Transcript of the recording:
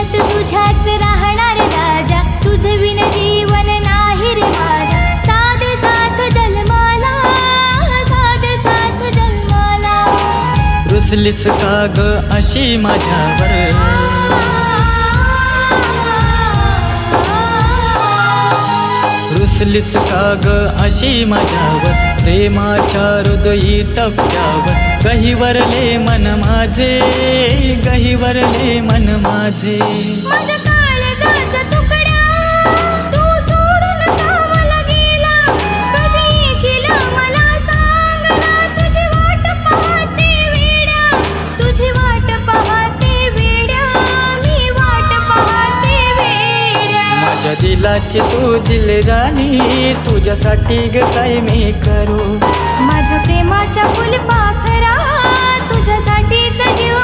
जीवंत तुझ्याच राहणार राजा, तुझे विन जीवन नाही रे माझा. साधे साथ जन्माला, साधे साथ जन्माला. रुसलीस का ग अशी माझ्यावर, रुसलीस का ग अशी माझ्यावर. प्रेमाच्या हृदयी टप्प्यावर गहिवरले मन माझे, गहिवरले मन माझे. माझ्या काळजाच्या तुकड्या तू सोडून कावाला गेला, कधी येशील मला सांग ना. तुझी वाट पाहते वेड्या, तुझी वाट पाहते वेड्या, मी वाट पाहते वेड्या. माझ्या दिलाची तू दिलराणी, तुझ्यासाठी ग काय मी करू. माझ्या प्रेमाच्या फुलपाखरा, तुझ्यासाठीच जीव